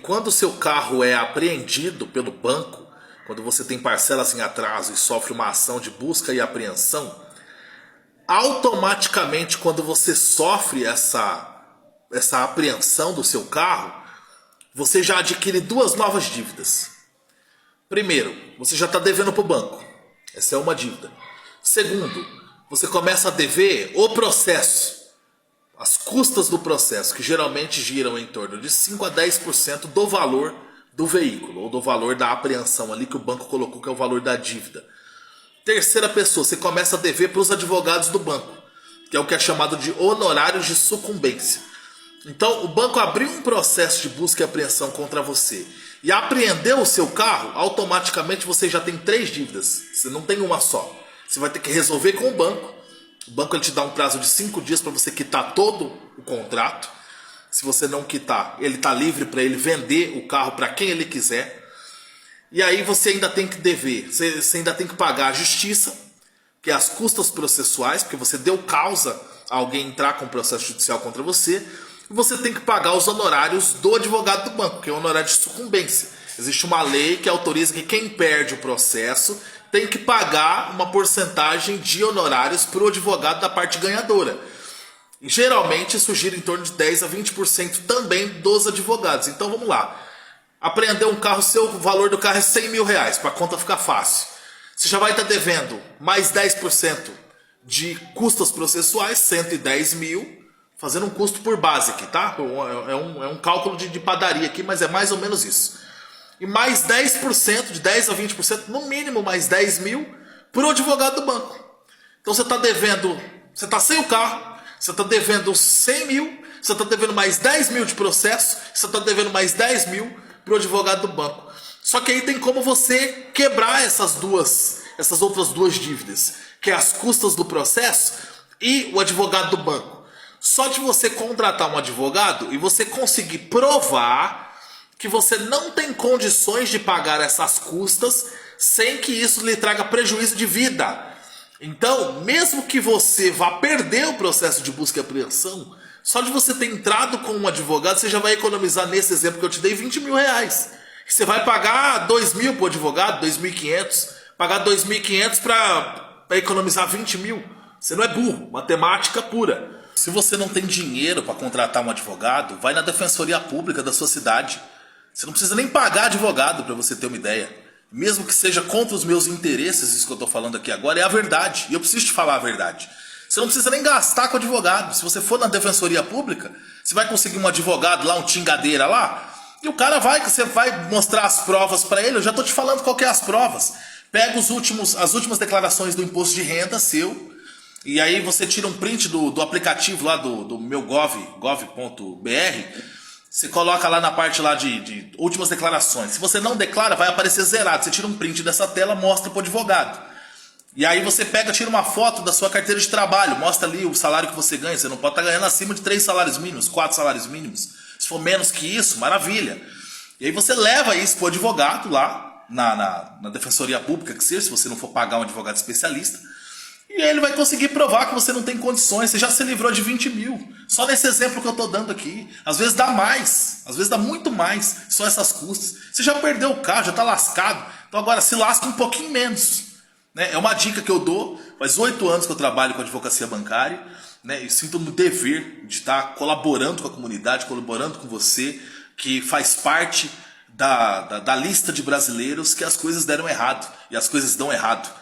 Quando o seu carro é apreendido pelo banco, quando você tem parcelas em atraso e sofre uma ação de busca e apreensão, automaticamente quando você sofre essa apreensão do seu carro, você já adquire duas novas dívidas. Primeiro, você já está devendo para o banco. Essa é uma dívida. Segundo, você começa a dever o processo. As custas do processo, que geralmente giram em torno de 5 a 10% do valor do veículo, ou do valor da apreensão ali que o banco colocou, que é o valor da dívida. Terceira pessoa, você começa a dever para os advogados do banco, que é o que é chamado de honorários de sucumbência. Então, o banco abriu um processo de busca e apreensão contra você e apreendeu o seu carro, automaticamente você já tem 3 dívidas. Você não tem uma só. Você vai ter que resolver com o banco. O banco ele te dá um prazo de 5 dias para você quitar todo o contrato. Se você não quitar, ele está livre para ele vender o carro para quem ele quiser. E aí você ainda tem que dever, você ainda tem que pagar a justiça, que é as custas processuais, porque você deu causa a alguém entrar com processo judicial contra você. E você tem que pagar os honorários do advogado do banco, que é o honorário de sucumbência. Existe uma lei que autoriza que quem perde o processo tem que pagar uma porcentagem de honorários para o advogado da parte ganhadora. E geralmente isso gira em torno de 10 a 20% também dos advogados. Então vamos lá. Apreendeu um carro, seu valor do carro é 100 mil reais, para a conta ficar fácil. Você já vai estar devendo mais 10% de custas processuais, 110 mil, fazendo um custo por base aqui, tá? É um cálculo de padaria aqui, mas é mais ou menos isso. E mais 10%, de 10 a 20%, no mínimo mais 10 mil, para o advogado do banco. Então você está devendo, você está sem o carro, você está devendo 100 mil, você está devendo mais 10 mil de processo, você está devendo mais 10 mil para o advogado do banco. Só que aí tem como você quebrar essas outras duas dívidas, que é as custas do processo e o advogado do banco. Só de você contratar um advogado e você conseguir provar que você não tem condições de pagar essas custas sem que isso lhe traga prejuízo de vida. Então, mesmo que você vá perder o processo de busca e apreensão, só de você ter entrado com um advogado, você já vai economizar, nesse exemplo que eu te dei, 20 mil reais. Você vai pagar 2 mil para o advogado, 2.500, pagar 2.500 para economizar 20 mil. Você não é burro, matemática pura. Se você não tem dinheiro para contratar um advogado, vai na defensoria pública da sua cidade. Você não precisa nem pagar advogado, para você ter uma ideia. Mesmo que seja contra os meus interesses, isso que eu estou falando aqui agora, é a verdade. E eu preciso te falar a verdade. Você não precisa nem gastar com advogado. Se você for na defensoria pública, você vai conseguir um advogado lá, um tingadeira lá, e o cara você vai mostrar as provas para ele. Eu já estou te falando qual que é as provas. Pega as últimas declarações do imposto de renda seu, e aí você tira um print do aplicativo lá do meu gov.br. Você coloca lá na parte lá de últimas declarações. Se você não declara, vai aparecer zerado. Você tira um print dessa tela, mostra para o advogado. E aí você pega, tira uma foto da sua carteira de trabalho, mostra ali o salário que você ganha. Você não pode estar ganhando acima de 3 salários mínimos, 4 salários mínimos. Se for menos que isso, maravilha. E aí você leva isso para o advogado lá, na defensoria pública que seja, se você não for pagar um advogado especialista. E aí ele vai conseguir provar que você não tem condições. Você já se livrou de 20 mil. Só nesse exemplo que eu estou dando aqui. Às vezes dá mais. Às vezes dá muito mais. Só essas custas. Você já perdeu o carro, já está lascado. Então agora se lasca um pouquinho menos. Né? É uma dica que eu dou. Faz 8 anos que eu trabalho com advocacia bancária. Né? E sinto no dever de estar colaborando com a comunidade, colaborando com você, que faz parte da lista de brasileiros que as coisas deram errado. E as coisas dão errado.